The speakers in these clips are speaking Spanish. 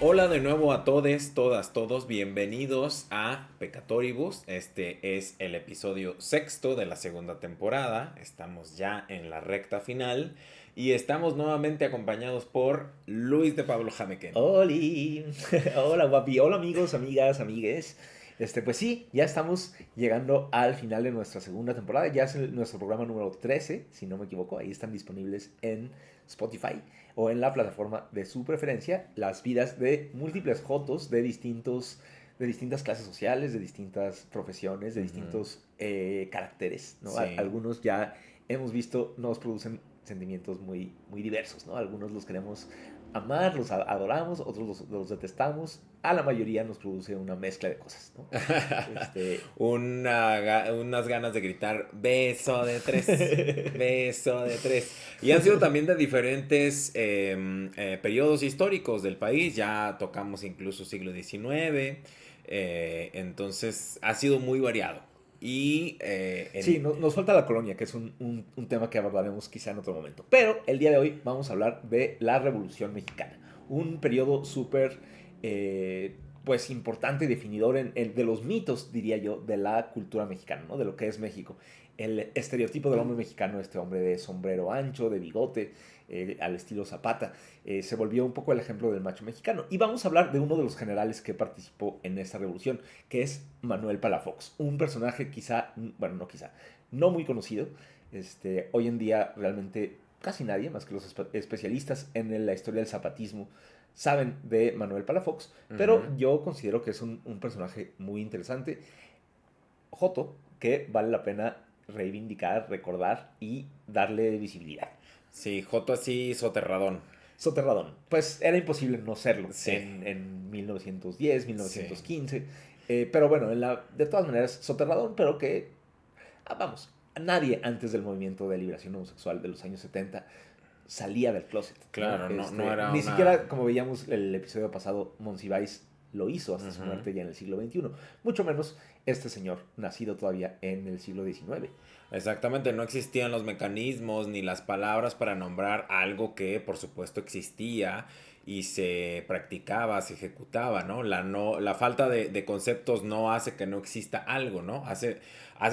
Hola de nuevo a todes, todas, todos, bienvenidos a Peccatoribus. Este es el episodio sexto de la segunda temporada. Estamos ya en la recta final y estamos nuevamente acompañados por Luis de Pablo Jameken. Oli, hola guapi, hola amigos, amigas, amigues. Pues sí, ya estamos llegando al final de nuestra segunda temporada. Ya es nuestro programa número 13, si no me equivoco. Ahí están disponibles en Spotify o en la plataforma de su preferencia las vidas de múltiples jotos de distintas clases sociales, de distintas profesiones, de Ujú. distintos caracteres, ¿no? Sí. Algunos ya hemos visto nos producen sentimientos muy, muy diversos, ¿no? Algunos los queremos amar, los adoramos, otros los detestamos. A la mayoría nos produce una mezcla de cosas, ¿no? Este... Unas ganas de gritar beso de tres, beso de tres. Y han sido también de diferentes periodos históricos del país. Ya tocamos incluso siglo XIX. Entonces ha sido muy variado. Y Sí, nos falta la colonia, que es un tema que abordaremos quizá en otro momento. Pero el día de hoy vamos a hablar de la Revolución Mexicana. Un periodo súper, pues, importante y definidor de los mitos, diría yo, de la cultura mexicana, ¿no? De lo que es México. El estereotipo del hombre mexicano, este hombre de sombrero ancho, de bigote, al estilo Zapata, se volvió un poco el ejemplo del macho mexicano. Y vamos a hablar de uno de los generales que participó en esta revolución, que es Manuel Palafox, un personaje quizá, bueno, no quizá, no muy conocido. Hoy en día realmente casi nadie, más que los especialistas en la historia del zapatismo, saben de Manuel Palafox, pero ujú. yo considero que es un personaje muy interesante, joto, que vale la pena reivindicar, recordar y darle visibilidad. Sí, Joto así soterradón. Soterradón. Pues era imposible no serlo Sí, en 1910, sí. 1915. Pero bueno, de todas maneras, soterradón, pero que, vamos, nadie antes del movimiento de liberación homosexual de los años 70 salía del closet, ¿no? Claro, no, no era Ni una... siquiera, como veíamos el episodio pasado, Monsiváis lo hizo hasta su Ujú. muerte ya en el siglo XXI. Mucho menos este señor, nacido todavía en el siglo XIX. Exactamente, no existían los mecanismos ni las palabras para nombrar algo que por supuesto existía y se practicaba, se ejecutaba, ¿no? La falta de conceptos no hace que no exista algo, ¿no? Hace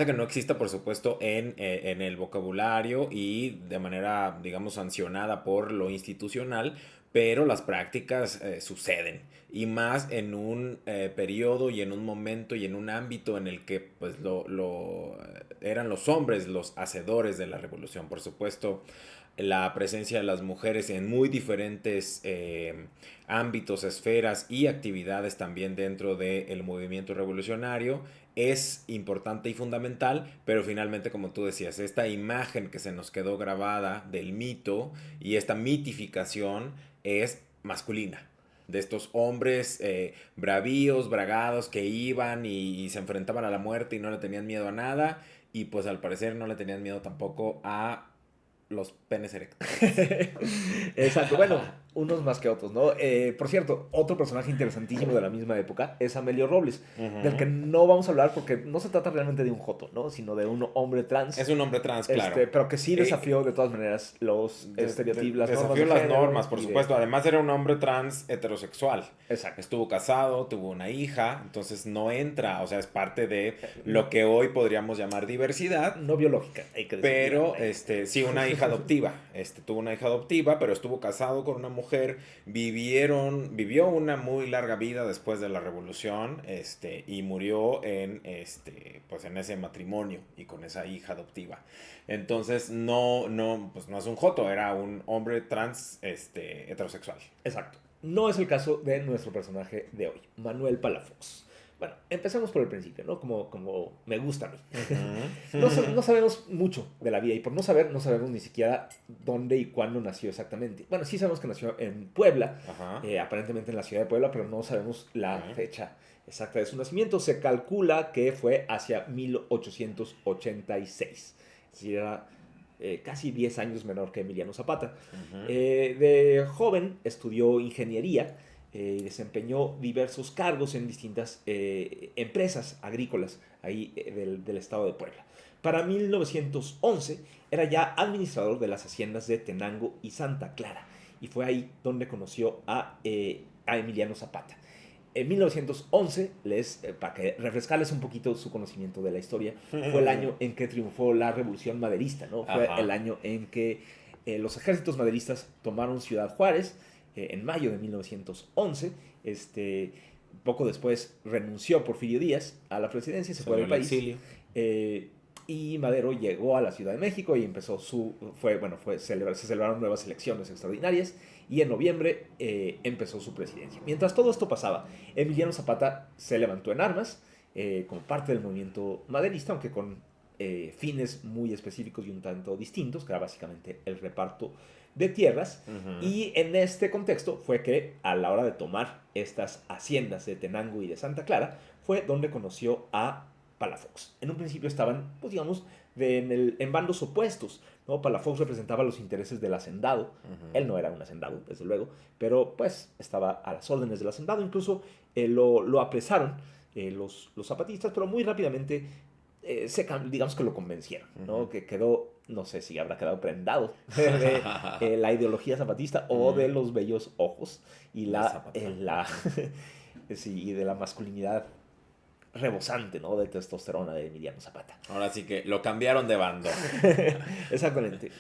que no exista, por supuesto, en el vocabulario y de manera, digamos, sancionada por lo institucional, pero las prácticas suceden. Y más en un periodo y en un momento y en un ámbito en el que pues eran los hombres los hacedores de la revolución. Por supuesto, la presencia de las mujeres en muy diferentes ámbitos, esferas y actividades también dentro del movimiento revolucionario es importante y fundamental, pero finalmente, como tú decías, esta imagen que se nos quedó grabada del mito y esta mitificación es masculina, de estos hombres bravíos, bragados, que iban y se enfrentaban a la muerte y no le tenían miedo a nada, y pues al parecer no le tenían miedo tampoco a los penes erectores. Exacto, bueno, unos más que otros, ¿no? Por cierto, otro personaje interesantísimo de la misma época es Amelio Robles, del que Ujú. no vamos a hablar porque no se trata realmente de un joto, ¿no? Sino de un hombre trans, Es un hombre trans, claro. pero que sí Eh, desafió de todas maneras los estereotipos, las normas Desafió de las normas, género por y de... supuesto. Además era un hombre trans heterosexual. Exacto. Estuvo casado, tuvo una hija, entonces no entra, o sea, es parte de lo No, que hoy podríamos llamar diversidad. no biológica, hay que decir, Pero, digamos. sí, una hija adoptiva. Tuvo una hija adoptiva, pero estuvo casado con una mujer. Vivió una muy larga vida después de la revolución, y murió pues en ese matrimonio y con esa hija adoptiva. Entonces, pues no es un joto, era un hombre trans, heterosexual. Exacto. No es el caso de nuestro personaje de hoy, Manuel Palafox. Bueno, empecemos por el principio, ¿no? Como me gusta a mí. No Ujú. sabemos mucho de la vida y por no saber, no sabemos ni siquiera dónde y cuándo nació exactamente. Bueno, sí sabemos que nació en Puebla, Ajá. aparentemente en la ciudad de Puebla, pero no sabemos Ok. la fecha exacta de su nacimiento. Se calcula que fue hacia 1886. Es decir, era casi 10 años menor que Emiliano Zapata. Ujú. De joven estudió ingeniería y desempeñó diversos cargos en distintas empresas agrícolas ahí del estado de Puebla. Para 1911 era ya administrador de las haciendas de Tenango y Santa Clara y fue ahí donde conoció a a Emiliano Zapata. En 1911, para que refrescarles un poquito su conocimiento de la historia, fue el año en que triunfó la Revolución Maderista, ¿no? Fue el año en que los ejércitos maderistas tomaron Ciudad Juárez, en mayo de 1911. Poco después renunció Porfirio Díaz a la presidencia, se fue del país. Y Madero llegó a la Ciudad de México y empezó se celebraron nuevas elecciones extraordinarias y en noviembre empezó su presidencia. Mientras todo esto pasaba, Emiliano Zapata se levantó en armas como parte del movimiento maderista, aunque con fines muy específicos y un tanto distintos, que era básicamente el reparto de tierras. Y en este contexto fue que a la hora de tomar estas haciendas de Tenango y de Santa Clara, fue donde conoció a Palafox. En un principio estaban, pues digamos, en bandos opuestos, ¿no? Palafox representaba los intereses del hacendado. Él no era un hacendado, desde luego, pero pues estaba a las órdenes del hacendado. Incluso lo apresaron los zapatistas, pero muy rápidamente digamos que lo convencieron, ¿no? Que quedó, no sé si habrá quedado prendado de la ideología zapatista o de los bellos ojos y sí, y de la masculinidad rebosante, ¿no? De testosterona de Emiliano Zapata. Ahora sí que lo cambiaron de bando. Exactamente.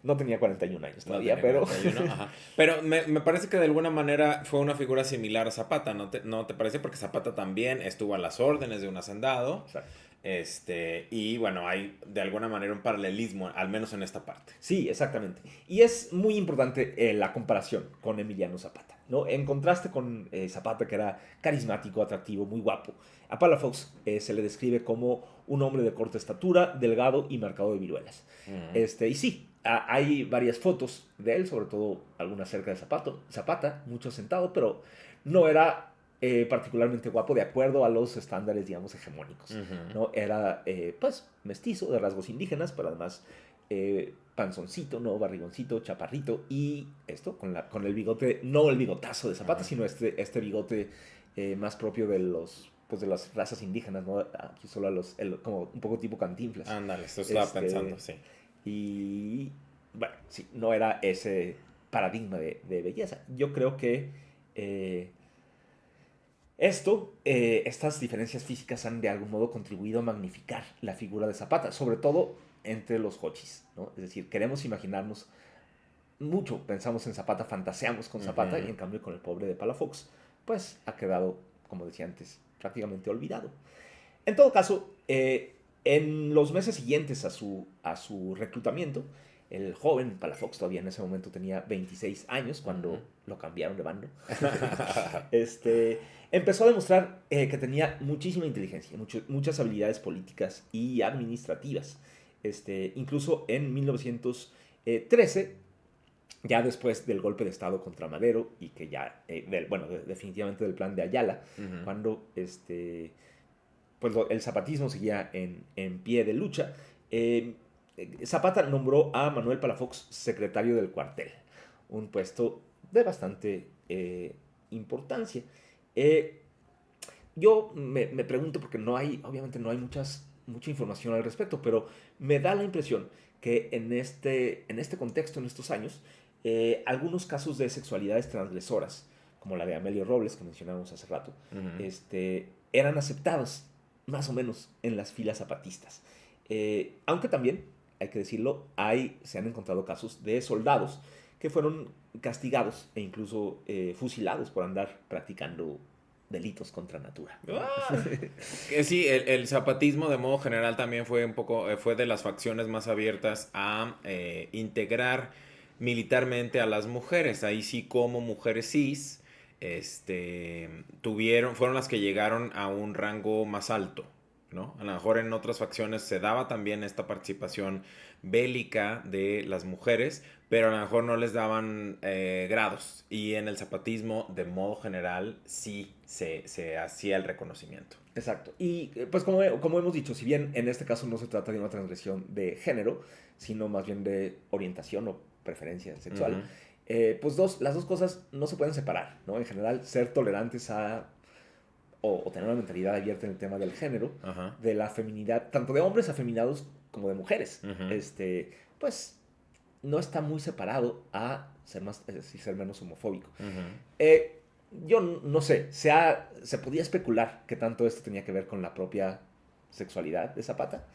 No tenía 41 años todavía, pero... 41, pero me parece que de alguna manera fue una figura similar a Zapata, ¿no te parece? Porque Zapata también estuvo a las órdenes de un hacendado. Exacto. Y bueno, hay de alguna manera un paralelismo, al menos en esta parte. Sí, exactamente. Y es muy importante la comparación con Emiliano Zapata, ¿no? En contraste con Zapata, que era carismático, atractivo, muy guapo, a Palafox se le describe como un hombre de corta estatura, delgado y marcado de viruelas. Y sí, hay varias fotos de él, sobre todo algunas cerca de Zapata, mucho sentado, pero no era particularmente guapo de acuerdo a los estándares, digamos, hegemónicos, ¿no? Era, pues, mestizo, de rasgos indígenas, pero además panzoncito, ¿no? Barrigoncito, chaparrito, y esto, con el bigote, no el bigotazo de Zapata, sino este bigote más propio de de las razas indígenas, ¿no? Aquí solo como un poco tipo Cantinflas. Ándale, eso estaba pensando, sí. Y, bueno, sí, no era ese paradigma de belleza. Yo creo que estas diferencias físicas han de algún modo contribuido a magnificar la figura de Zapata, sobre todo entre los hochis, ¿no? Es decir, queremos imaginarnos mucho, pensamos en Zapata, fantaseamos con Zapata, y en cambio con el pobre de Palafox, pues ha quedado, como decía antes, prácticamente olvidado. En todo caso, en los meses siguientes a su reclutamiento, el joven Palafox todavía en ese momento tenía 26 años cuando lo cambiaron de bando. Empezó a demostrar que tenía muchísima inteligencia, muchas habilidades políticas y administrativas. Incluso en 1913, ya después del golpe de Estado contra Madero y que ya, definitivamente del plan de Ayala, cuando pues el zapatismo seguía en pie de lucha, Zapata nombró a Manuel Palafox secretario del cuartel, un puesto de bastante importancia. Yo me pregunto, porque obviamente no hay mucha información al respecto, pero me da la impresión que en este contexto, en estos años, algunos casos de sexualidades transgresoras, como la de Amelio Robles, que mencionamos hace rato, eran aceptados más o menos en las filas zapatistas. Aunque también, hay que decirlo, se han encontrado casos de soldados que fueron castigados e incluso fusilados por andar practicando delitos contra natura. Que sí, el zapatismo de modo general también fue fue de las facciones más abiertas a integrar militarmente a las mujeres. Ahí sí, como mujeres cis, fueron las que llegaron a un rango más alto, ¿no? A lo mejor en otras facciones se daba también esta participación bélica de las mujeres, pero a lo mejor no les daban grados. Y en el zapatismo, de modo general, sí se hacía el reconocimiento. Exacto. Y pues como hemos dicho, si bien en este caso no se trata de una transgresión de género, sino más bien de orientación o preferencia sexual, pues las dos cosas no se pueden separar, ¿no? En general, ser tolerantes o tener una mentalidad abierta en el tema del género, de la feminidad, tanto de hombres afeminados como de mujeres, pues no está muy separado a ser menos homofóbico. yo no sé, se podía especular que tanto esto tenía que ver con la propia sexualidad de Zapata,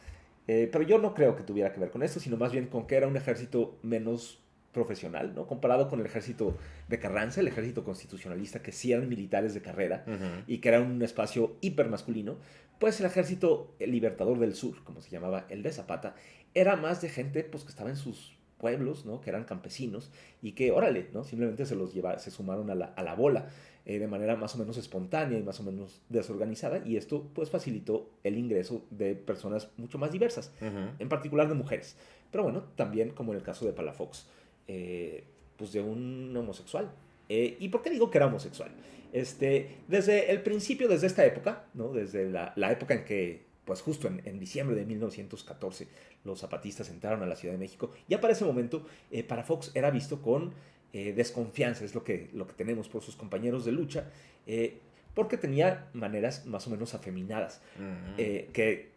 pero yo no creo que tuviera que ver con esto, sino más bien con que era un ejército menos profesional, ¿no? Comparado con el ejército de Carranza, el ejército constitucionalista, que sí eran militares de carrera Ujú. y que era un espacio hipermasculino, pues el ejército libertador del sur, como se llamaba el de Zapata, era más de gente pues, que estaba en sus pueblos, ¿no? Que eran campesinos y que, órale, ¿no? Simplemente se sumaron a la bola de manera más o menos espontánea y más o menos desorganizada, y esto pues facilitó el ingreso de personas mucho más diversas, Ujú. en particular de mujeres, pero bueno, también como en el caso de Palafox, pues de un homosexual. ¿Y por qué digo que era homosexual? Desde el principio, desde esta época, ¿no? Desde la época en que, pues justo en diciembre de 1914, los zapatistas entraron a la Ciudad de México, ya para ese momento, Palafox era visto con desconfianza, es lo que tenemos por sus compañeros de lucha, porque tenía maneras más o menos afeminadas, Ujú. que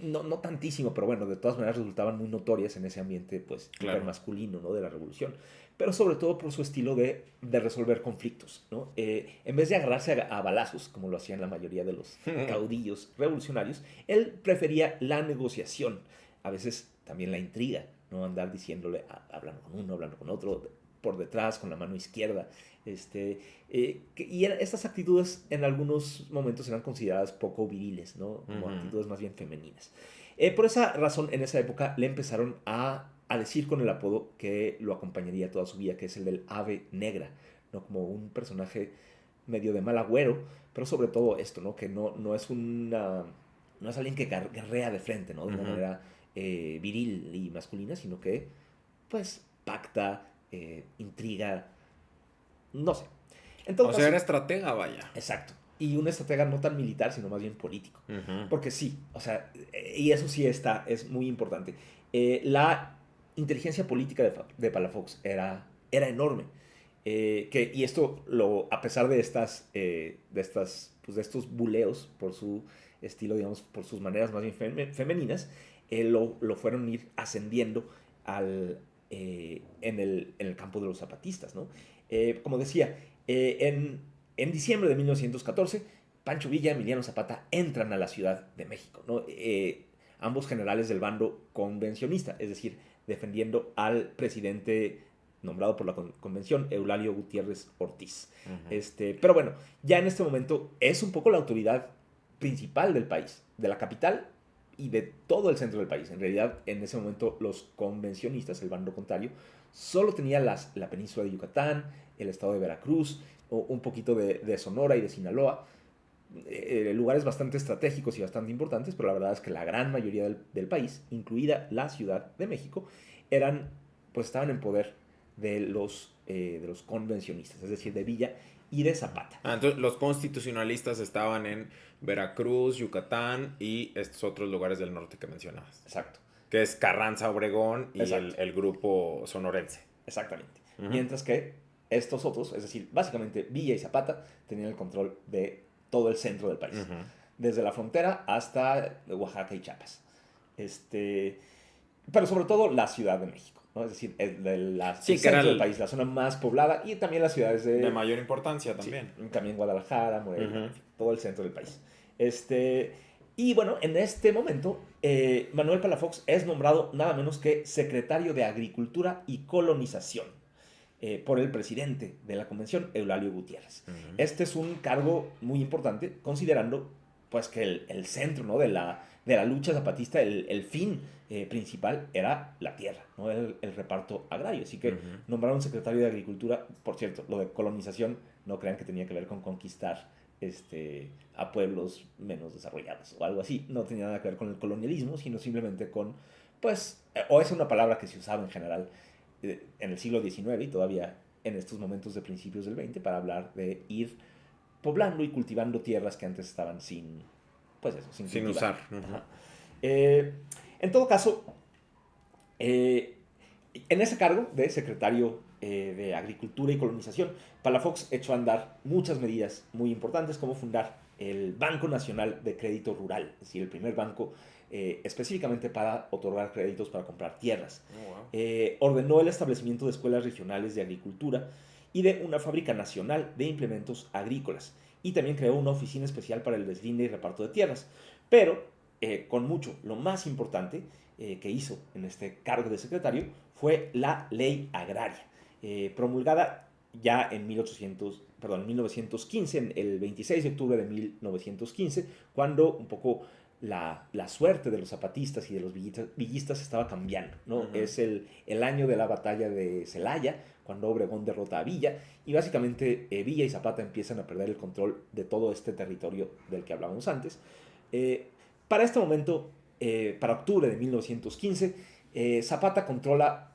no tantísimo, pero bueno, de todas maneras resultaban muy notorias en ese ambiente pues Claro. hipermasculino, ¿no? De la revolución, pero sobre todo por su estilo de resolver conflictos, ¿no? En vez de agarrarse a balazos, como lo hacían la mayoría de los caudillos revolucionarios, él prefería la negociación, a veces también la intriga, no andar diciéndole, hablando con uno, hablando con otro, por detrás, con la mano izquierda. Estas actitudes en algunos momentos eran consideradas poco viriles, ¿no? Como Ujú. actitudes más bien femeninas. Por esa razón, en esa época le empezaron a decir con el apodo que lo acompañaría toda su vida, que es el del ave negra, ¿no? Como un personaje medio de mal agüero, pero sobre todo esto, ¿no? Que no es no es alguien que guerrea de frente, ¿no? De una Ujú. manera viril y masculina, sino que, pues, pacta, intriga, no sé. En todo O sea, era caso, estratega, vaya. exacto. Y un estratega no tan militar, sino más bien político. Ujú. Porque sí, o sea, y eso sí es muy importante. La inteligencia política de Palafox era enorme. Y esto, a pesar pues de estos buleos por su estilo, digamos, por sus maneras más bien femeninas, lo fueron ir ascendiendo en el campo de los zapatistas, ¿no? Como decía, en diciembre de 1914, Pancho Villa y Emiliano Zapata entran a la Ciudad de México, ¿no? Ambos generales del bando convencionista, es decir, defendiendo al presidente nombrado por la convención, Eulalio Gutiérrez Ortiz. Ujú. Pero bueno, ya en este momento es un poco la autoridad principal del país, de la capital y de todo el centro del país. En realidad, en ese momento, los convencionistas, el bando contrario, solo tenía la península de Yucatán, el estado de Veracruz, o un poquito de Sonora y de Sinaloa, lugares bastante estratégicos y bastante importantes, pero la verdad es que la gran mayoría del país, incluida la Ciudad de México, pues estaban en poder de los convencionistas, es decir, de Villa y de Zapata. Ah, entonces los constitucionalistas estaban en Veracruz, Yucatán y estos otros lugares del norte que mencionabas, Exacto, que es Carranza, Obregón y exacto, el grupo sonorense. exactamente. Ujú. Mientras que estos otros, es decir, básicamente Villa y Zapata, tenían el control de todo el centro del país, Ujú. desde la frontera hasta Oaxaca y Chiapas. Este, pero sobre todo la Ciudad de México, ¿no? Es decir, el Sí, que era centro del país, la zona más poblada, y también las ciudades de de, mayor importancia sí, también. también Guadalajara, Morelia, Ujú. en fin, todo el centro del país. Este, y bueno, en este momento, Manuel Palafox es nombrado nada menos que secretario de Agricultura y Colonización por el presidente de la convención, Eulalio Gutiérrez. Ujú. Este es un cargo muy importante, considerando pues que el centro, ¿no? de la lucha zapatista, el fin principal era la tierra, ¿no? El reparto agrario. Así que Ujú. nombraron secretario de Agricultura, por cierto, lo de colonización, no crean que tenía que ver con conquistar a pueblos menos desarrollados o algo así. No tenía nada que ver con el colonialismo, sino simplemente con, pues, o es una palabra que se usaba en general en el siglo XIX y todavía en estos momentos de principios del XX para hablar de ir poblando y cultivando tierras que antes estaban pues eso, sin Sin cultivar. usar. Ujú. Ajá. En todo caso, eh, en ese cargo de secretario de Agricultura y Colonización, Palafox echó a andar muchas medidas muy importantes, como fundar el Banco Nacional de Crédito Rural, es decir, el primer banco específicamente para otorgar créditos para comprar tierras. Oh, wow. Ordenó el establecimiento de escuelas regionales de agricultura y de una fábrica nacional de implementos agrícolas. Y también creó una oficina especial para el deslinde y reparto de tierras. Pero, con mucho, lo más importante que hizo en este cargo de secretario fue la ley agraria, promulgada ya en 1915, el 26 de octubre de 1915, cuando un poco la suerte de los zapatistas y de los villistas estaba cambiando, ¿no? Es el año de la batalla de Celaya, cuando Obregón derrota a Villa, y básicamente Villa y Zapata empiezan a perder el control de todo este territorio del que hablábamos antes. Para este momento, para octubre de 1915, Zapata controla,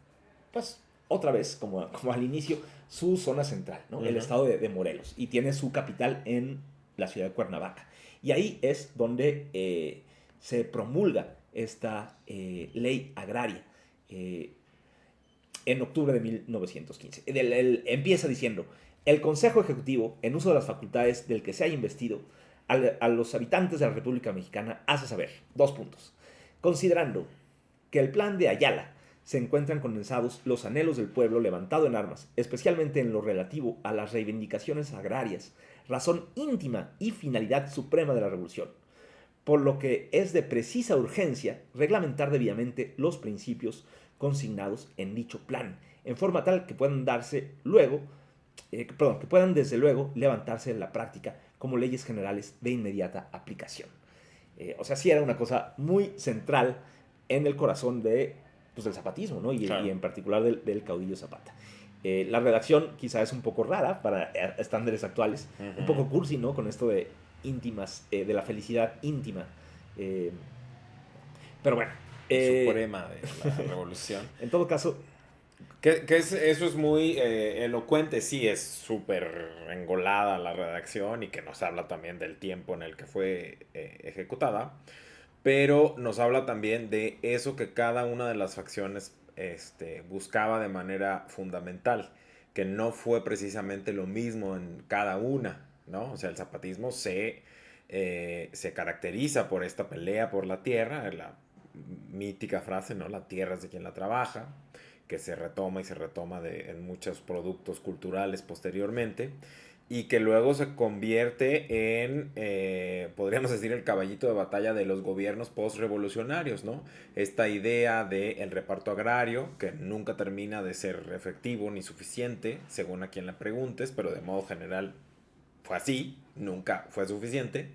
pues, otra vez, como al inicio, su zona central, ¿no? El estado de Morelos, y tiene su capital en la ciudad de Cuernavaca. Y ahí es donde se promulga esta ley agraria en octubre de 1915. Empieza diciendo: el Consejo Ejecutivo, en uso de las facultades del que se haya investido, a los habitantes de la República Mexicana hace saber, dos puntos, considerando que el plan de Ayala se encuentran condensados los anhelos del pueblo levantado en armas, especialmente en lo relativo a las reivindicaciones agrarias, razón íntima y finalidad suprema de la revolución, por lo que es de precisa urgencia reglamentar debidamente los principios consignados en dicho plan, en forma tal que puedan que puedan desde luego levantarse en la práctica como leyes generales de inmediata aplicación. O sea, sí era una cosa muy central en el corazón pues, del zapatismo, ¿no? Claro. Y en particular del caudillo Zapata. La redacción quizá es un poco rara para estándares actuales, un poco cursi, ¿no? Con esto de íntimas, de la felicidad íntima. Pero bueno. Suprema de la revolución. En todo caso, Eso es muy elocuente, sí, es súper engolada la redacción y que nos habla también del tiempo en el que fue ejecutada, pero nos habla también de eso que cada una de las facciones buscaba de manera fundamental, que no fue precisamente lo mismo en cada una, ¿no? O sea, el zapatismo se caracteriza por esta pelea por la tierra, la mítica frase, ¿no? La tierra es de quien la trabaja, que se retoma y se retoma en muchos productos culturales posteriormente, y que luego se convierte en, podríamos decir, el caballito de batalla de los gobiernos post-revolucionarios, ¿no? Esta idea del reparto agrario, que nunca termina de ser efectivo ni suficiente, según a quien le preguntes, pero de modo general fue así, nunca fue suficiente,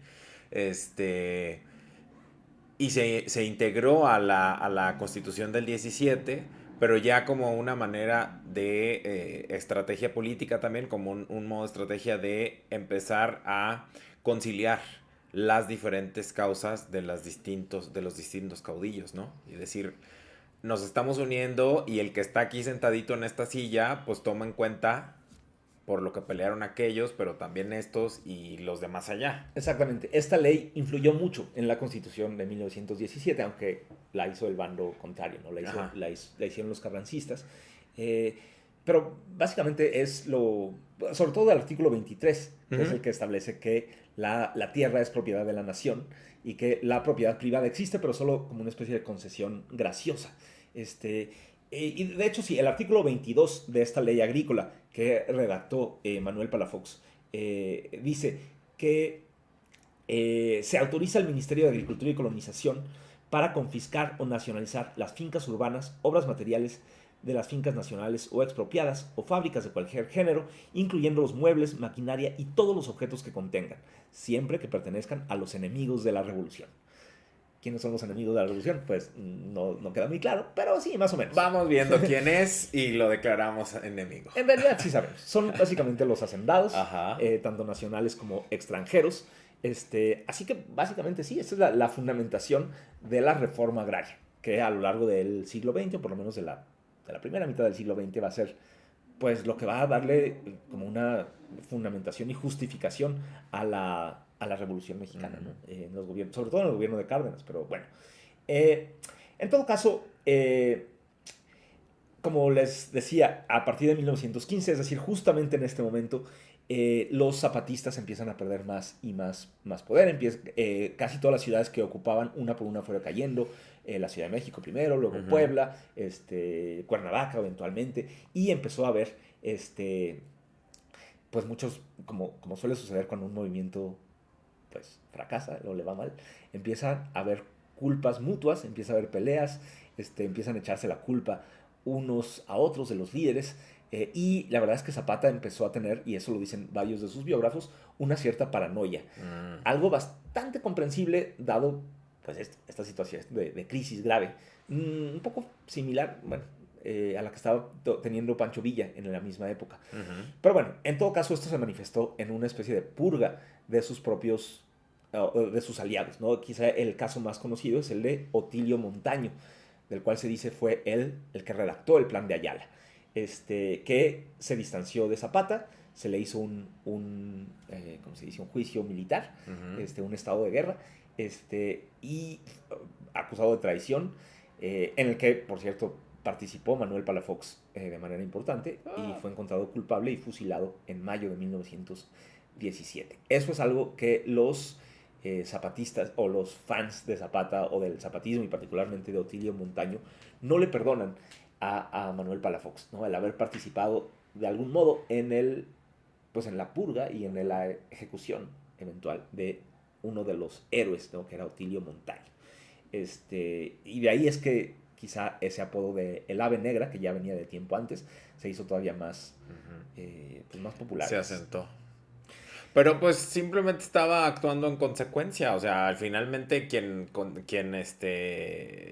y se integró a la Constitución del 17, pero ya como una manera de estrategia política también, como un modo de estrategia de empezar a conciliar las diferentes causas de los distintos caudillos, ¿no? Y decir, nos estamos uniendo y el que está aquí sentadito en esta silla, pues toma en cuenta por lo que pelearon aquellos, pero también estos y los de más allá. exactamente, esta ley influyó mucho en la Constitución de 1917, aunque la hizo el bando contrario, ¿no? La hicieron los carrancistas. Pero básicamente sobre todo el artículo 23, que es el que establece que la tierra es propiedad de la nación y que la propiedad privada existe, pero solo como una especie de concesión graciosa. Y de hecho, sí, el artículo 22 de esta ley agrícola que redactó Manuel Palafox dice que se autoriza al Ministerio de Agricultura y Colonización para confiscar o nacionalizar las fincas urbanas, obras materiales de las fincas nacionales o expropiadas o fábricas de cualquier género, incluyendo los muebles, maquinaria y todos los objetos que contengan, siempre que pertenezcan a los enemigos de la revolución. ¿Quiénes son los enemigos de la revolución? Pues no queda muy claro, pero sí, más o menos. Vamos viendo quién es y lo declaramos enemigo. En realidad sí sabemos. Son básicamente los hacendados, Ajá. tanto nacionales como extranjeros. Así que básicamente sí, esta es la fundamentación de la reforma agraria, que a lo largo del siglo XX, o por lo menos de la primera mitad del siglo XX, va a ser pues lo que va a darle como una fundamentación y justificación a la Revolución Mexicana, ¿no? En los gobiernos, sobre todo en el gobierno de Cárdenas, pero bueno. En todo caso, como les decía, a partir de 1915, es decir, justamente en este momento, los zapatistas empiezan a perder más y más poder. Casi todas las ciudades que ocupaban, una por una, fueron cayendo. La Ciudad de México primero, luego Ujú. Puebla, Cuernavaca eventualmente, y empezó a haber pues muchos, como suele suceder cuando un movimiento pues fracasa o le va mal, empiezan a haber culpas mutuas, empieza a haber peleas, empiezan a echarse la culpa unos a otros de los líderes. Y la verdad es que Zapata empezó a tener, y eso lo dicen varios de sus biógrafos, una cierta paranoia. Mm. Algo bastante comprensible dado pues, esta situación de crisis grave. Un poco similar, bueno, a la que estaba teniendo Pancho Villa en la misma época. Ujú. Pero bueno, en todo caso esto se manifestó en una especie de purga de sus propios, de sus aliados, ¿no? Quizá el caso más conocido es el de Otilio Montaño, del cual se dice fue él el que redactó el plan de Ayala, que se distanció de Zapata, se le hizo ¿cómo se dice? Un juicio militar, Ujú. un estado de guerra, y acusado de traición, en el que, por cierto, participó Manuel Palafox de manera importante y fue encontrado culpable y fusilado en mayo de 1917. Eso es algo que los zapatistas o los fans de Zapata o del zapatismo y particularmente de Otilio Montaño no le perdonan a Manuel Palafox, ¿no? El haber participado de algún modo pues en la purga y en la ejecución eventual de uno de los héroes, ¿no? Que era Otilio Montaño. Y de ahí es que quizá ese apodo de el ave negra, que ya venía de tiempo antes, se hizo todavía Ujú. pues más popular. Se asentó. Pero pues simplemente estaba actuando en consecuencia, o sea, finalmente quien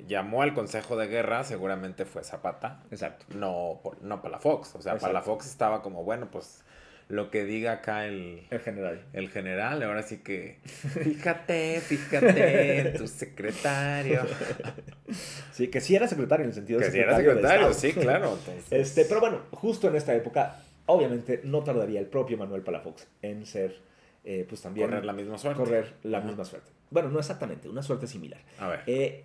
llamó al Consejo de Guerra seguramente fue Zapata, Exacto, no Palafox, o sea, exacto. Palafox estaba como, bueno, pues lo que diga acá El general. el general, ahora sí que, fíjate en tu secretario, Sí, que sí era secretario en el sentido de que si era secretario de secretario, Estado. sí, claro, Pero entonces, bueno, justo en esta época, obviamente no tardaría el propio Manuel Palafox en ser, pues correr también la misma suerte. correr la Ajá. misma suerte. Bueno, no exactamente, una suerte similar. A ver. Eh,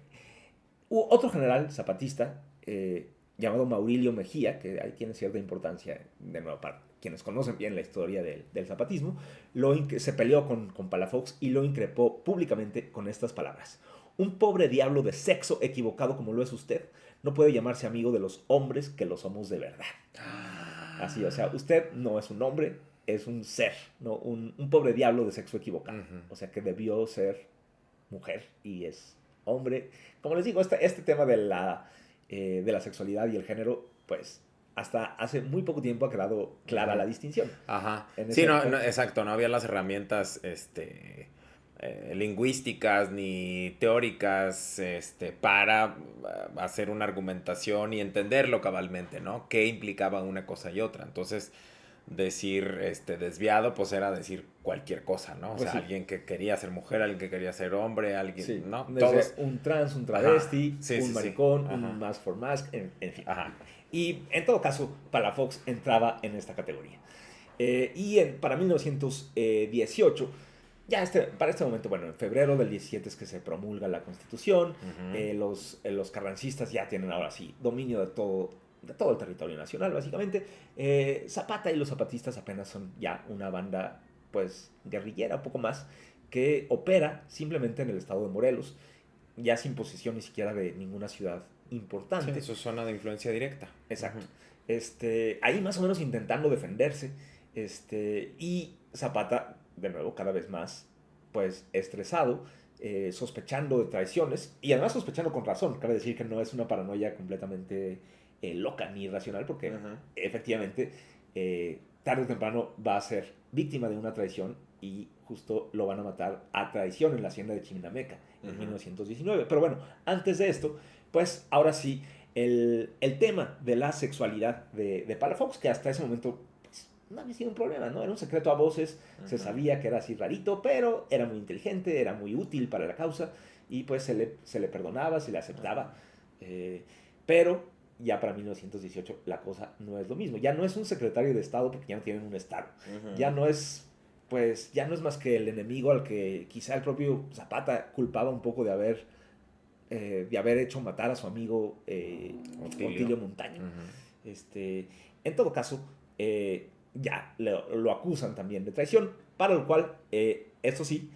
Otro general zapatista llamado Maurilio Mejía, que ahí tiene cierta importancia, de nuevo, para quienes conocen bien la historia del zapatismo, se peleó con Palafox y lo increpó públicamente con estas palabras. Un pobre diablo de sexo equivocado como lo es usted, no puede llamarse amigo de los hombres que lo somos de verdad. Así, o sea, usted no es un hombre, es un ser, ¿no? Un pobre diablo de sexo equivocado. Ujú. O sea, que debió ser mujer y es hombre. Como les digo, este tema de la sexualidad y el género, pues hasta hace muy poco tiempo ha quedado clara la Ujú. distinción. Ajá. En Sí, esa no, época, exacto, no había las herramientas, lingüísticas ni teóricas, para hacer una argumentación y entenderlo cabalmente, ¿no? ¿Qué implicaba una cosa y otra? Entonces, decir, desviado, pues era decir cualquier cosa, ¿no? O pues sea, sí, alguien que quería ser mujer, alguien que quería ser hombre, alguien, sí. ¿no? Desde Todos, un trans, un ajá, travesti, sí, un sí, sí, maricón, un ajá, mask for mask, en fin. ajá. Y en todo caso, Palafox entraba en esta categoría. Para 1918, para este momento, bueno, en febrero del 17 es que se promulga la Constitución, Ujú. los carrancistas ya tienen ahora sí dominio de todo el territorio nacional, básicamente. Zapata y los zapatistas apenas son ya una banda, pues, guerrillera, un poco más, que opera simplemente en el estado de Morelos, ya sin posesión ni siquiera de ninguna ciudad Sí, importante. eso suena de influencia directa. Exacto. Ujú. Ahí más o menos intentando defenderse. Y Zapata, de nuevo, cada vez más, pues estresado, sospechando de traiciones y además sospechando con razón. Cabe decir que no es una paranoia completamente loca ni irracional, porque Ujú. efectivamente, tarde o temprano va a ser víctima de una traición y justo lo van a matar a traición en la hacienda de Chinameca en Ujú. 1919. Pero bueno, antes de esto, pues ahora sí el tema de la sexualidad de Palafox, que hasta ese momento pues, no había sido un problema, ¿no? Era un secreto a voces, se Ujú. sabía que era así rarito, pero era muy inteligente, era muy útil para la causa y pues se le perdonaba, se le Ujú. aceptaba. Pero ya para 1918 la cosa no es lo mismo. Ya no es un secretario de Estado porque ya no tienen un Estado. Ya Ujú. no es, pues, ya no es más que el enemigo al que quizá el propio Zapata culpaba un poco de haber de haber hecho matar a su amigo Otilio Montaño. En todo caso, ya lo acusan también de traición, para lo cual, esto sí,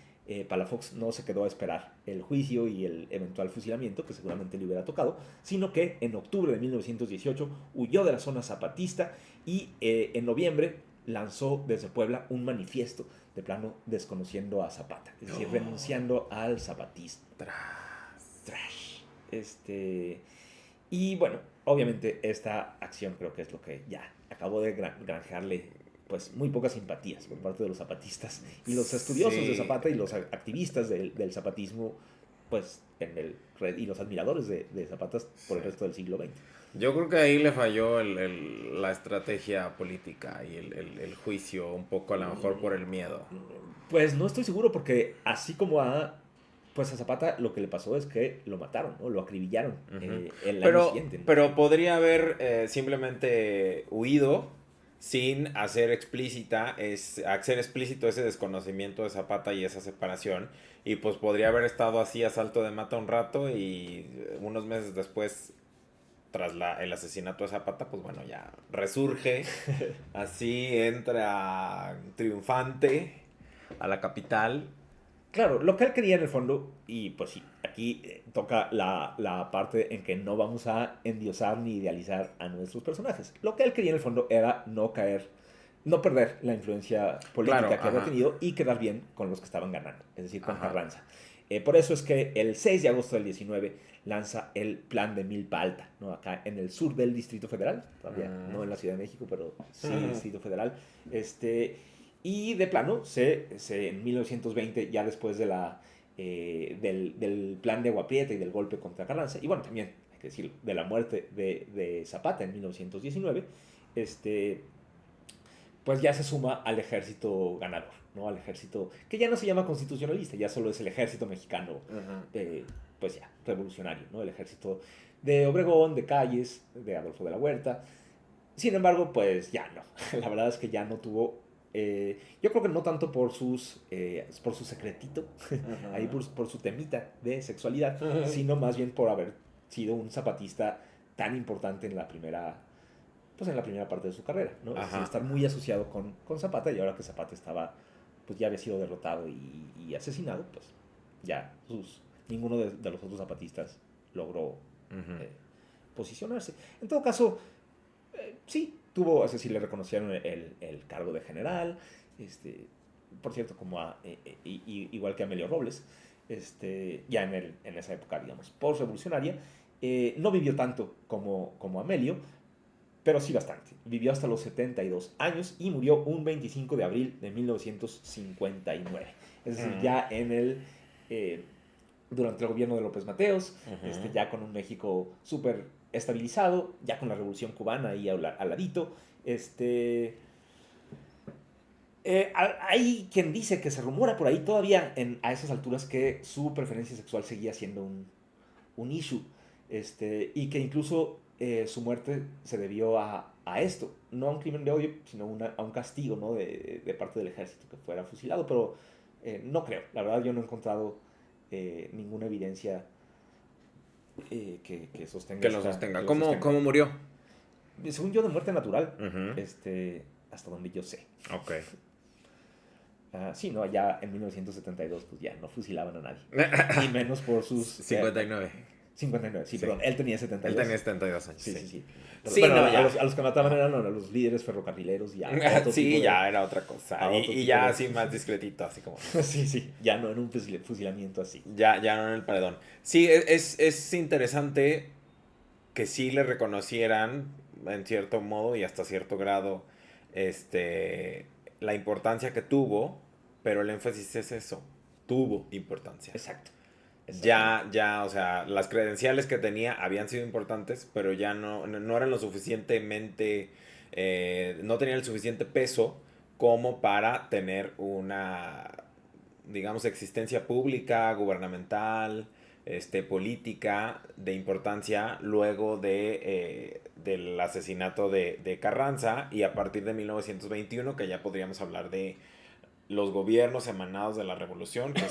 Palafox no se quedó a esperar el juicio y el eventual fusilamiento, que seguramente le hubiera tocado, sino que en octubre de 1918 huyó de la zona zapatista y en noviembre lanzó desde Puebla un manifiesto de plano desconociendo a Zapata, es decir, renunciando al zapatismo. Trash. Y bueno, obviamente esta acción creo que es lo que ya acabó de granjearle pues muy pocas simpatías por parte de los zapatistas y los estudiosos de Zapata y los activistas del zapatismo pues y los admiradores de Zapata por el resto del siglo XX. Yo creo que ahí le falló la estrategia política y el juicio un poco, a lo mejor por el miedo. Pues no estoy seguro porque así como pues a Zapata lo que le pasó es que lo mataron, ¿no? Lo acribillaron el año siguiente, ¿no? Pero podría haber simplemente huido sin hacer hacer explícito ese desconocimiento de Zapata y esa separación. Y pues podría haber estado así a salto de mata un rato y unos meses después, tras el asesinato de Zapata, pues bueno, ya resurge. Así entra triunfante a la capital. Claro, lo que él quería en el fondo, y pues sí, aquí toca la parte en que no vamos a endiosar ni idealizar a nuestros personajes. Lo que él quería en el fondo era no perder la influencia Claro, política que había ajá. tenido y quedar bien con los que estaban ganando, es decir, con Ajá. Carranza. Por eso es que el 6 de agosto del 19 lanza el Plan de Milpa Alta, ¿no? Acá en el sur del Distrito Federal, todavía no en la Ciudad de México, pero sí Distrito Federal. Y de plano, en 1920, ya después del plan de Agua Prieta y del golpe contra Carranza, y bueno, también, hay que decirlo, de la muerte de Zapata en 1919, pues ya se suma al ejército ganador, ¿no? Al ejército que ya no se llama constitucionalista, ya solo es el ejército mexicano, pues ya, revolucionario, ¿no? El ejército de Obregón, de Calles, de Adolfo de la Huerta. Sin embargo, pues ya no. La verdad es que ya no tuvo. Yo creo que no tanto por por su secretito, ahí por su temita de sexualidad, sino más bien por haber sido un zapatista tan importante pues en la primera parte de su carrera, ¿no? Es decir, estar muy asociado con Zapata y ahora que Zapata pues ya había sido derrotado y asesinado, pues ya ninguno de los otros zapatistas logró posicionarse. En todo caso, sí, es decir, le reconocieron el cargo de general, por cierto, igual que Amelio Robles, ya en esa época, digamos, post-revolucionaria. No vivió tanto como Amelio, pero sí bastante. Vivió hasta los 72 años y murió un 25 de abril de 1959. Es decir, ya durante el gobierno de López Mateos, ya con un México súper estabilizado, ya con la Revolución Cubana ahí al ladito. Hay quien dice que se rumora por ahí todavía a esas alturas que su preferencia sexual seguía siendo un issue, y que incluso su muerte se debió a esto, no a un crimen de odio, sino a un castigo, ¿no? de parte del ejército, que fuera fusilado, pero no creo, la verdad yo no he encontrado ninguna evidencia que sostenga Que lo sostenga. ¿Cómo murió? Según yo, de muerte natural, hasta donde yo sé. Ok. Sí, no, ya en 1972 pues ya no fusilaban a nadie. Ni menos por sus... 59. 59, sí, perdón. Él tenía 72. Él tenía 72 años. Sí. Sí, bueno, no, ya. a los que mataban eran los líderes ferrocarrileros y sí, ya era otra cosa. Y ya así más discretito, así como. sí, ya no en un fusilamiento así. Ya no en el paredón. Sí, es interesante que sí le reconocieran, en cierto modo y hasta cierto grado, la importancia que tuvo, pero el énfasis es eso. Tuvo importancia. Exacto. Ya, o sea, las credenciales que tenía habían sido importantes, pero ya no eran lo suficientemente, no tenían el suficiente peso como para tener una, digamos, existencia pública, gubernamental, política de importancia luego del asesinato de Carranza, y a partir de 1921, que ya podríamos hablar de los gobiernos emanados de la revolución, que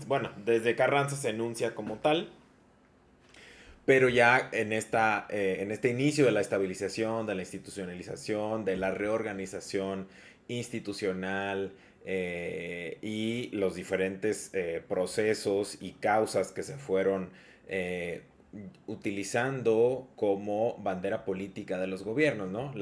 bueno, desde Carranza se enuncia como tal, Pero ya en este inicio de la estabilización, de la institucionalización, de la reorganización institucional y los diferentes procesos y causas que se fueron eh, utilizando como bandera política de los gobiernos, ¿no?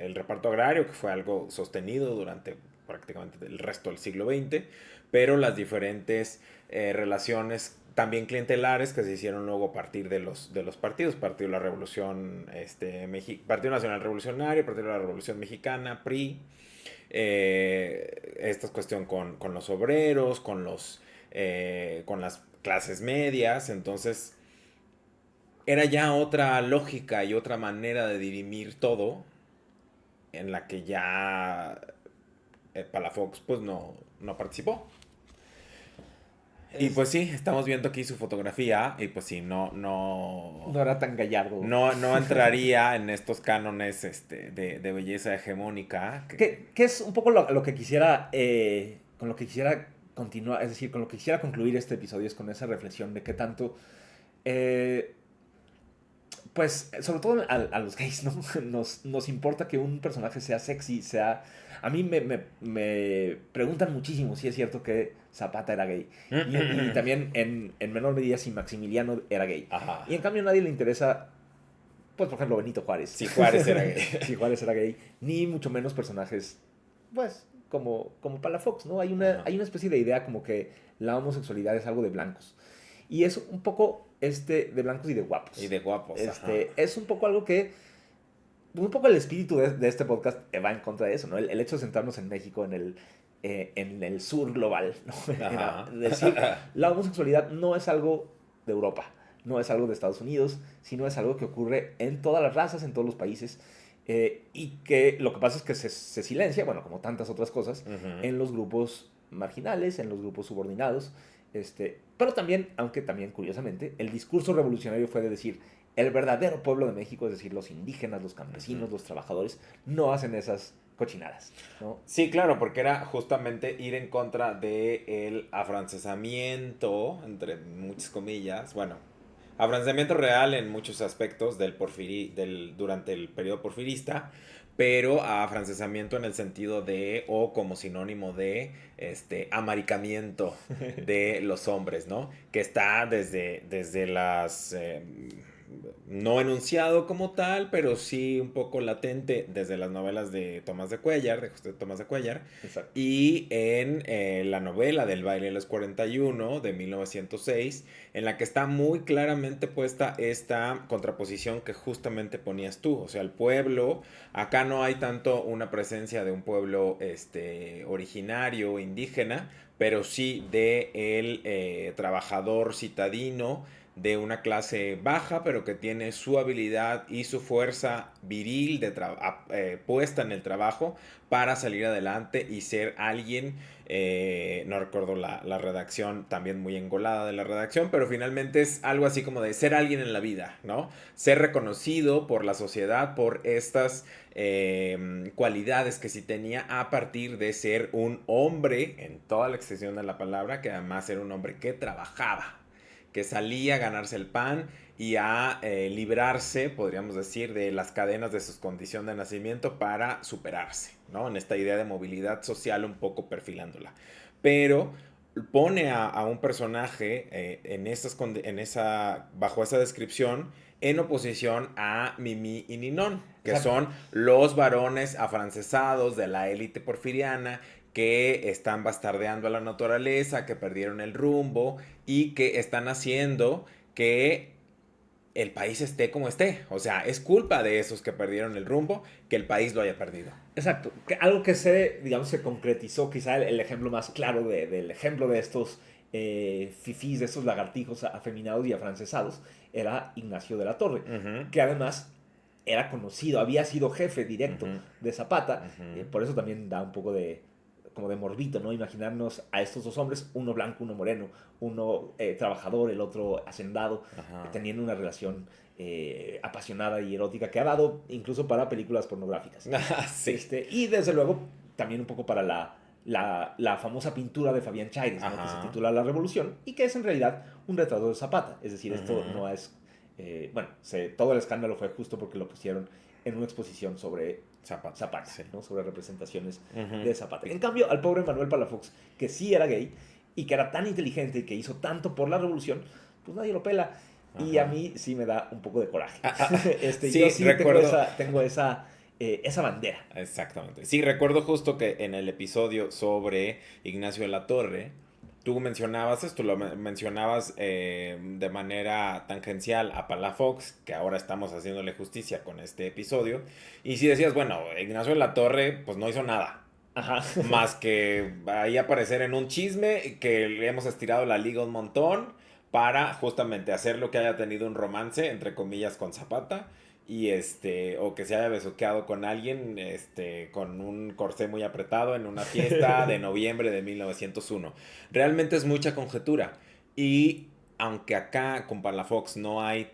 El reparto agrario, que fue algo sostenido durante prácticamente el resto del siglo XX, pero las diferentes relaciones también clientelares que se hicieron luego a partir de los partidos, Partido de la Revolución, Partido Nacional Revolucionario, Partido de la Revolución Mexicana, PRI, esta cuestión con los obreros, con las clases medias, entonces era ya otra lógica y otra manera de dirimir todo en la que ya Palafox pues no participó. Y pues sí, estamos viendo aquí su fotografía y pues sí, No era tan gallardo. no entraría en estos cánones de belleza hegemónica. Que es un poco lo que quisiera, con lo que quisiera continuar, es decir, con lo que quisiera concluir este episodio es con esa reflexión de qué tanto, eh, pues, sobre todo a los gays, ¿no? Nos importa que un personaje sea sexy, sea... A mí me preguntan muchísimo si es cierto que Zapata era gay. Y también en menor medida si Maximiliano era gay. Ajá. Y en cambio a nadie le interesa, pues, por ejemplo, Benito Juárez. Si Juárez era gay. Si Juárez era gay. Ni mucho menos personajes, pues, como Palafox, ¿no? Hay Ajá. una especie de idea como que la homosexualidad es algo de blancos. Y es un poco de blancos y de guapos. Y de guapos. Ajá. Es un poco algo que, un poco el espíritu de este podcast va en contra de eso, ¿no? El hecho de centrarnos en México, en el sur global, ¿no? Era decir, la homosexualidad no es algo de Europa, no es algo de Estados Unidos, sino es algo que ocurre en todas las razas, en todos los países, y que lo que pasa es que se silencia, bueno, como tantas otras cosas, en los grupos marginales, en los grupos subordinados, pero también, aunque también curiosamente, el discurso revolucionario fue de decir, el verdadero pueblo de México, es decir, los indígenas, los campesinos, los trabajadores, no hacen esas cochinadas, ¿no? Sí, claro, porque era justamente ir en contra del afrancesamiento, entre muchas comillas, bueno, afrancesamiento real en muchos aspectos durante el periodo porfirista, pero afrancesamiento en el sentido de, o como sinónimo de, amaricamiento de los hombres, ¿no? Que está desde las... no enunciado como tal, pero sí un poco latente desde las novelas de Tomás de Cuéllar, de José Tomás de Cuéllar, Exacto. y en la novela del baile de los 41 de 1906, en la que está muy claramente puesta esta contraposición que justamente ponías tú, o sea, el pueblo, acá no hay tanto una presencia de un pueblo originario, indígena, pero sí de el trabajador citadino, de una clase baja, pero que tiene su habilidad y su fuerza viril puesta en el trabajo para salir adelante y ser alguien, no recuerdo la redacción, también muy engolada de la redacción, pero finalmente es algo así como de ser alguien en la vida, ¿no? Ser reconocido por la sociedad por estas cualidades que sí tenía a partir de ser un hombre, en toda la extensión de la palabra, que además era un hombre que trabajaba, que salía a ganarse el pan y a librarse, podríamos decir, de las cadenas de su condición de nacimiento para superarse, ¿no? En esta idea de movilidad social un poco perfilándola. Pero pone a un personaje bajo esa descripción en oposición a Mimi y Ninón, que Exacto. son los varones afrancesados de la élite porfiriana que están bastardeando a la naturaleza, que perdieron el rumbo y que están haciendo que el país esté como esté. O sea, es culpa de esos que perdieron el rumbo que el país lo haya perdido. Exacto. Algo que digamos, se concretizó, quizá el ejemplo más claro del ejemplo de estos fifís, de estos lagartijos afeminados y afrancesados, era Ignacio de la Torre, que además era conocido, había sido jefe directo de Zapata, por eso también da un poco como de morbito, ¿no? Imaginarnos a estos dos hombres, uno blanco, uno moreno, uno trabajador, el otro hacendado, teniendo una relación apasionada y erótica que ha dado incluso para películas pornográficas. Sí. Y desde luego también un poco para la famosa pintura de Fabián Chaires, ¿no? Que se titula La Revolución y que es en realidad un retrato de Zapata. Es decir, esto no es bueno, todo el escándalo fue justo porque lo pusieron en una exposición sobre Zapata, Sí. ¿no? Sobre representaciones Ujú. de Zapata. En cambio, al pobre Manuel Palafox, que sí era gay y que era tan inteligente y que hizo tanto por la revolución, pues nadie lo pela. Y a Ajá. mí sí me da un poco de coraje. Yo Sí, sí recuerdo. tengo esa bandera. Exactamente. Sí, recuerdo justo que en el episodio sobre Ignacio de la Torre, tú mencionabas esto, mencionabas de manera tangencial a Palafox, que ahora estamos haciéndole justicia con este episodio, y si decías, bueno, Ignacio de la Torre, pues no hizo nada, Ajá. más que ahí aparecer en un chisme que le hemos estirado la liga un montón para justamente hacer lo que haya tenido un romance, entre comillas, con Zapata y o que se haya besuqueado con alguien con un corsé muy apretado en una fiesta de noviembre de 1901. Realmente es mucha conjetura y aunque acá con Palafox no hay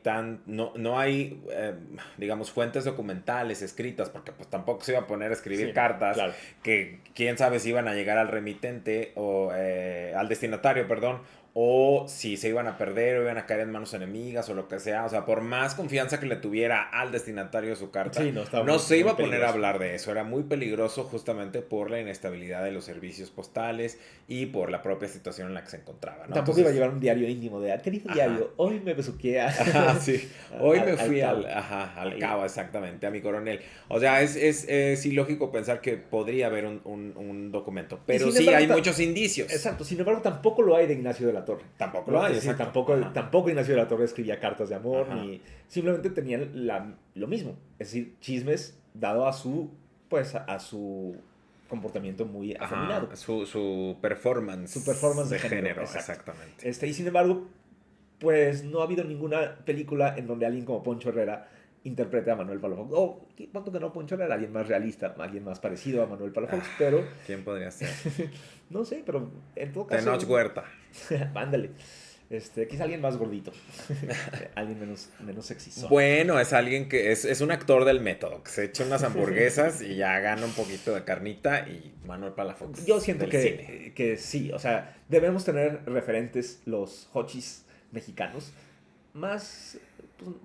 digamos fuentes documentales escritas porque pues tampoco se iba a poner a escribir Sí, no, cartas claro. que quién sabe si iban a llegar al remitente o al destinatario, perdón, o si se iban a perder o iban a caer en manos enemigas o lo que sea. O sea, por más confianza que le tuviera al destinatario de su carta, Sí, no, estaba no muy, se iba muy a poner a peligroso. hablar de eso. Era muy peligroso justamente por la inestabilidad de los servicios postales y por la propia situación en la que se encontraba, ¿no? Tampoco iba a Entonces, llevar un diario íntimo de, querido ajá. diario, hoy me besuqué Ajá, sí. Hoy me al fui cabo. al Ahí. cabo, exactamente, a mi coronel. O sea, es ilógico pensar que podría haber un documento. Y Pero sin sí, embargo, hay muchos indicios. exacto, sin embargo, tampoco lo hay de Ignacio de la Torre. Tampoco lo ¿No? hay, Es decir, exacto. Ajá. tampoco Ignacio de la Torre escribía cartas de amor, Ajá. ni simplemente tenían lo mismo. Es decir, chismes dado a pues, a su comportamiento muy afeminado. Ajá. Su Su performance performance de de género, género, exacto. exactamente. Y sin embargo, pues no ha habido ninguna película en donde alguien como Poncho Herrera interprete a Manuel Palafox. O, cuanto que no, Poncho Herrera, alguien más realista, alguien más parecido a Manuel Ah, Palafox, pero ¿quién podría ser? no sé, pero en todo caso, Tenoch Huerta. ándale. Quizá alguien más gordito, alguien menos sexy. Bueno, es alguien que es un actor del método, que se echa unas hamburguesas y ya gana un poquito de carnita y Manuel Yo Palafox siento del cine. que sí, o sea, debemos tener referentes los hochis mexicanos más,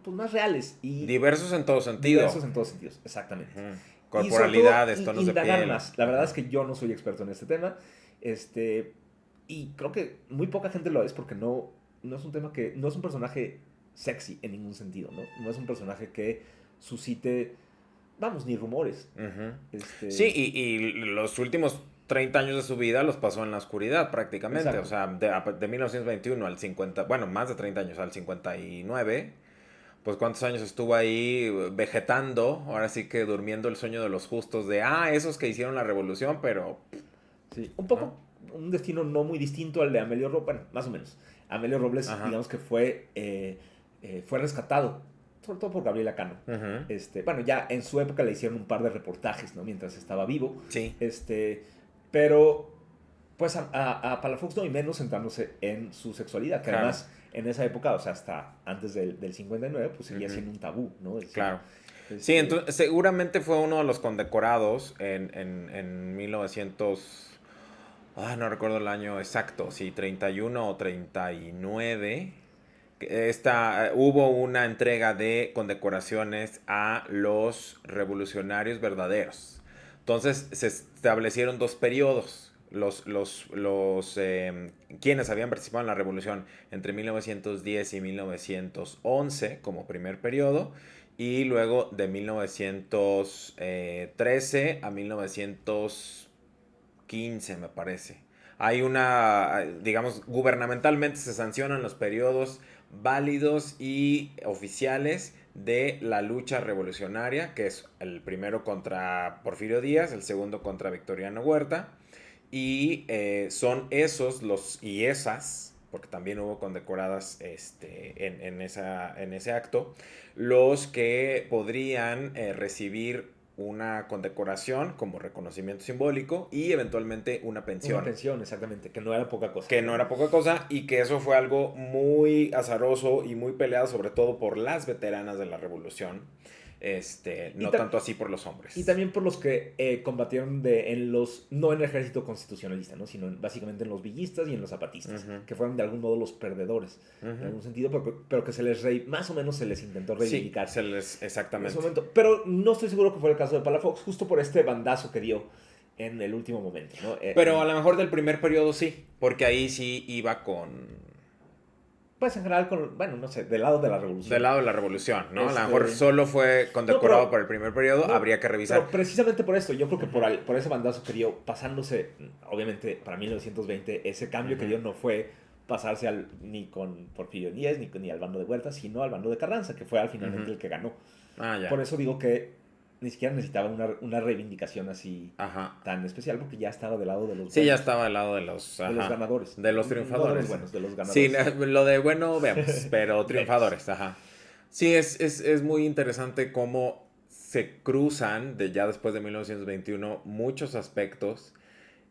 pues más reales y Diversos en todo sentido. diversos en todos sentidos, exactamente. Ujú. Y sobre todo, Corporalidades, tonos de indagar piel. más. La verdad es Ajá. que yo no soy experto en este tema, y creo que muy poca gente lo es porque no es un tema no es un personaje sexy en ningún sentido, ¿no? No es un personaje que suscite, vamos, ni rumores. Ujú. Sí, Este, y los últimos 30 años de su vida los pasó en la oscuridad prácticamente. O exacto. sea, de 1921 al 50, bueno, más de 30 años, al 59. Pues cuántos años estuvo ahí vegetando, ahora sí que durmiendo el sueño de los justos, de, esos que hicieron la revolución, pero, Sí, un ¿no? poco un destino no muy distinto al de Amelio Robles, bueno, más o menos. Amelio Robles, Ajá. digamos que fue rescatado, sobre todo por Gabriela Cano. Ujú. Bueno, ya en su época le hicieron un par de reportajes, ¿no? Mientras estaba vivo. Sí, Pero, pues a Palafox no, y menos centrándose en su sexualidad, que claro, además en esa época, o sea, hasta antes del 59, pues seguía ujú, siendo un tabú, ¿no? Es decir, claro. Sí, entonces seguramente fue uno de los condecorados en 1900, no recuerdo el año exacto, si 31 o 39. Hubo una entrega de condecoraciones a los revolucionarios verdaderos. Entonces se establecieron dos periodos. Quienes habían participado en la revolución entre 1910 y 1911 como primer periodo y luego de 1913 a 1915 me parece. Hay digamos, gubernamentalmente se sancionan los periodos válidos y oficiales de la lucha revolucionaria, que es el primero contra Porfirio Díaz, el segundo contra Victoriano Huerta, y son esos y esas, porque también hubo condecoradas en ese acto, los que podrían recibir una condecoración como reconocimiento simbólico y eventualmente una una pensión, pensión, exactamente, que no era poca cosa, que no ¿no? era poca cosa y que eso fue algo muy azaroso y muy peleado sobre todo por las veteranas de la revolución, no tanto así por los hombres. Y también por los que combatieron no en el ejército constitucionalista, ¿no? Sino básicamente en los villistas y en los zapatistas, que fueron de algún modo los perdedores, en algún sentido, pero que más o menos se les intentó reivindicar. Sí, exactamente. En ese momento. Pero no estoy seguro que fue el caso de Palafox, justo por este bandazo que dio en el último momento, ¿no? Pero a lo mejor del primer periodo sí, porque ahí sí iba con... Pues en general, bueno, no sé, del lado de la revolución. Del lado de la revolución, ¿no? A lo mejor solo fue condecorado por el primer periodo, habría que revisar. Pero precisamente por esto, yo creo que por ese bandazo que dio, pasándose, obviamente, para 1920, ese cambio que dio no fue pasarse ni con Porfirio Díaz, ni al bando de Huerta, sino al bando de Carranza, que fue al finalmente el que ganó. Ya. Por eso digo que ni siquiera necesitaba una reivindicación así tan especial, porque ya estaba del lado de los... Sí, ya estaba del lado de los ganadores. De los triunfadores. No de los buenos, de los ganadores. Sí, lo de bueno vemos, pero triunfadores, Sí, es muy interesante cómo se cruzan, ya después de 1921, muchos aspectos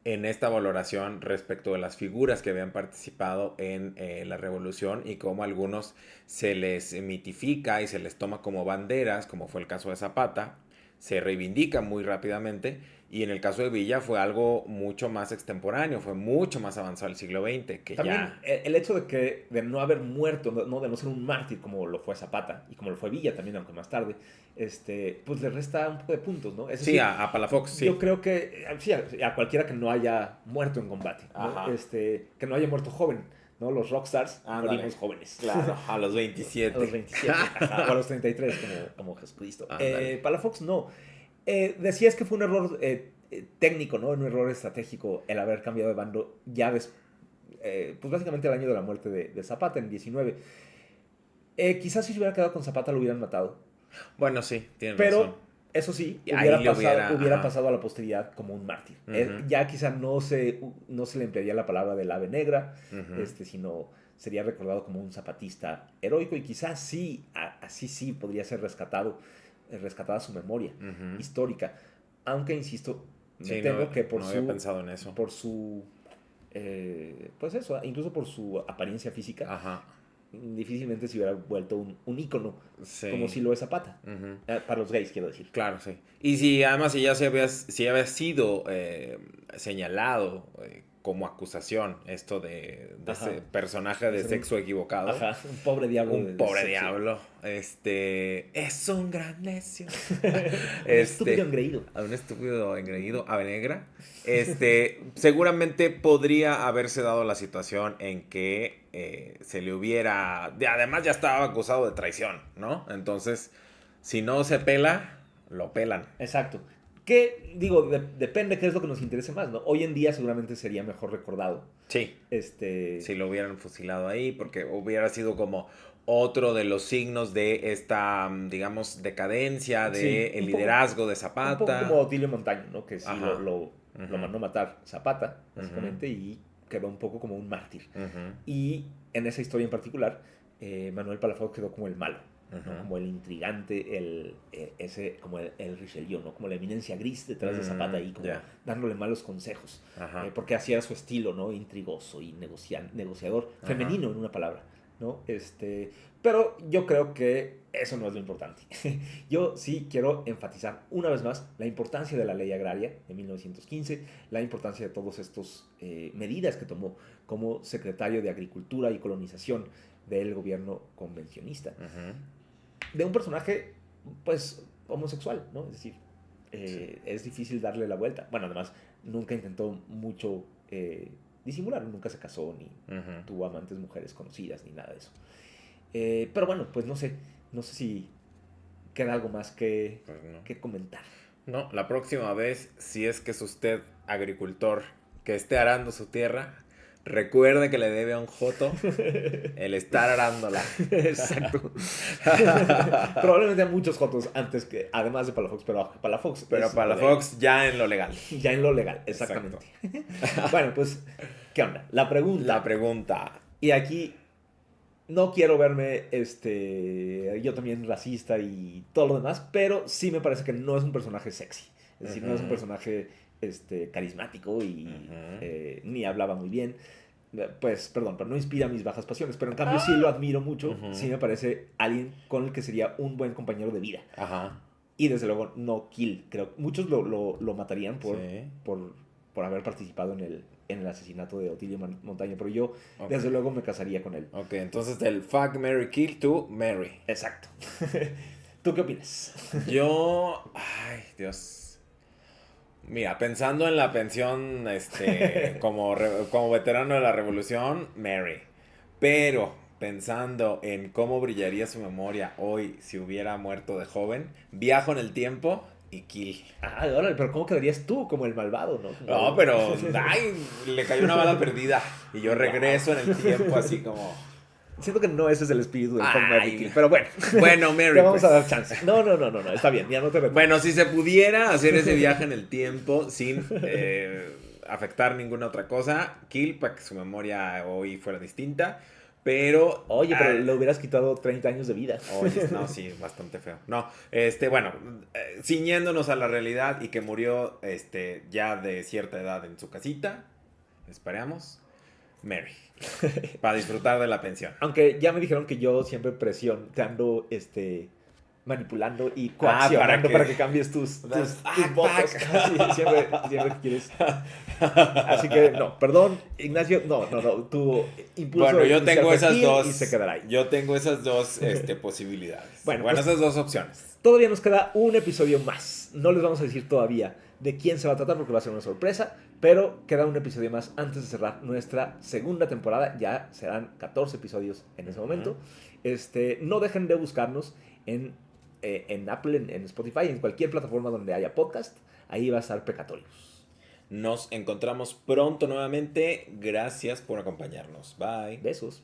en esta valoración respecto de las figuras que habían participado en la revolución y cómo a algunos se les mitifica y se les toma como banderas, como fue el caso de Zapata, se reivindica muy rápidamente, y en el caso de Villa fue algo mucho más extemporáneo, fue mucho más avanzado el siglo XX. Que también el hecho de no haber muerto, de no ser un mártir como lo fue Zapata y como lo fue Villa también, aunque más tarde, pues le resta un poco de puntos, ¿no? Sí, a Palafox, sí. Yo creo que sí, a cualquiera que no haya muerto en combate, ¿no? Que no haya muerto joven, ¿no? Los rockstars morimos jóvenes. Claro, a los 27. A los 27, o a los 33, como Jesucristo. Palafox no. Decías que fue un error técnico, ¿no? Un error estratégico el haber cambiado de bando ya pues básicamente el año de la muerte de Zapata, en 19. Quizás si se hubiera quedado con Zapata lo hubieran matado. Bueno, sí, tienen razón. Pero eso sí, hubiera pasado a la posteridad como un mártir. Ya quizá no se le emplearía la palabra del ave negra, sino sería recordado como un zapatista heroico, y quizás sí, así sí podría ser rescatada su memoria histórica. Aunque, insisto, temo que no había pensado en eso. Por su... pues eso, incluso por su apariencia física, difícilmente se hubiera vuelto un ícono, como si lo es Zapata. Para los gays, quiero decir. Claro, sí. Y si además ya había sido señalado como acusación esto de ese personaje de sexo equivocado. Un pobre diablo. Un pobre diablo. Es un gran necio. Un estúpido engreído. Un estúpido engreído, ave negra. Seguramente podría haberse dado la situación en que se le hubiera... Además ya estaba acusado de traición, ¿no? Entonces, si no se pela, lo pelan. Exacto. Que, digo, depende qué es lo que nos interese más, ¿no? Hoy en día seguramente sería mejor recordado. Sí. Si lo hubieran fusilado ahí, porque hubiera sido como otro de los signos de esta, digamos, decadencia del liderazgo de Zapata. Un poco como Otilio Montaño, ¿no? Que sí lo mandó matar Zapata, básicamente, y quedó un poco como un mártir. Y en esa historia en particular, Manuel Palafox quedó como el malo. ¿no? Como el intrigante, como el Richelieu, ¿no? Como la eminencia gris detrás de Zapata ahí, como dándole malos consejos. Porque así era su estilo, ¿no? Intrigoso y negociador, femenino en una palabra, ¿no? Pero yo creo que eso no es lo importante. Yo sí quiero enfatizar una vez más la importancia de la ley agraria de 1915, la importancia de todas estas medidas que tomó como secretario de Agricultura y Colonización del gobierno convencionista. De un personaje, pues, homosexual, ¿no? Es decir, es difícil darle la vuelta. Bueno, además, nunca intentó mucho disimular, nunca se casó, ni tuvo amantes mujeres conocidas, ni nada de eso. Pero bueno, pues no sé si queda algo más que comentar. No, la próxima vez, si es que es usted agricultor que esté arando su tierra, recuerde que le debe a un joto el estar arándola. Exacto. Probablemente a muchos jotos antes que, además de Palafox, pero Palafox ya en lo legal. Ya en lo legal, exactamente. Bueno, pues, ¿qué onda? La pregunta. Y aquí no quiero verme yo también racista y todo lo demás, pero sí me parece que no es un personaje sexy. Es decir, no es un personaje carismático y ni hablaba muy bien. pues, perdón, pero no inspira mis bajas pasiones, pero en cambio sí lo admiro mucho, Ujú. sí me parece alguien con el que sería un buen compañero de vida. Ajá. Y desde luego no Kill, creo. Muchos lo matarían Sí. por haber participado en el asesinato de Otilio Montaño, pero yo Ok. desde luego me casaría con él. Ok, entonces del fuck, marry, kill to Mary. Exacto. ¿Tú qué opinas? Yo, ay, Dios. Mira, pensando en la pensión, como veterano de la revolución, Mary. Pero pensando en cómo brillaría su memoria hoy si hubiera muerto de joven, viajo en el tiempo y kill. Ah, órale, pero ¿cómo quedarías tú como el malvado, no? No, pero, ay, le cayó una bala perdida y yo regreso en el tiempo así como, Siento que no ese es el espíritu del Fuck, Marry, ay, Kill, pero bueno. bueno, Mary, Te vamos pues. a dar chance. No, está bien, ya no te reto. Bueno, si se pudiera hacer ese viaje en el tiempo sin afectar ninguna otra cosa, kill para que su memoria hoy fuera distinta, pero... Oye, pero le hubieras quitado 30 años de vida. Oye, no, sí, bastante feo. No, bueno, ciñéndonos a la realidad y que murió ya de cierta edad en su casita, esperamos, Mary, para disfrutar de la pensión. Aunque ya me dijeron que yo siempre te ando manipulando y ¿para coaccionando qué? para que cambies tus votos. Sí, siempre quieres. Así que no, perdón, Ignacio, no, tu impulso Bueno, yo inicial tengo fue esas kill dos. y se quedará ahí. Yo tengo esas dos posibilidades. Bueno, Bueno, pues- esas dos opciones. Todavía nos queda un episodio más. No les vamos a decir todavía de quién se va a tratar porque va a ser una sorpresa, pero queda un episodio más antes de cerrar nuestra segunda temporada. Ya serán 14 episodios en ese momento. No dejen de buscarnos en Apple, en Spotify, en cualquier plataforma donde haya podcast. Ahí va a estar Pecatorius. Nos encontramos pronto nuevamente. Gracias por acompañarnos. Bye. Besos.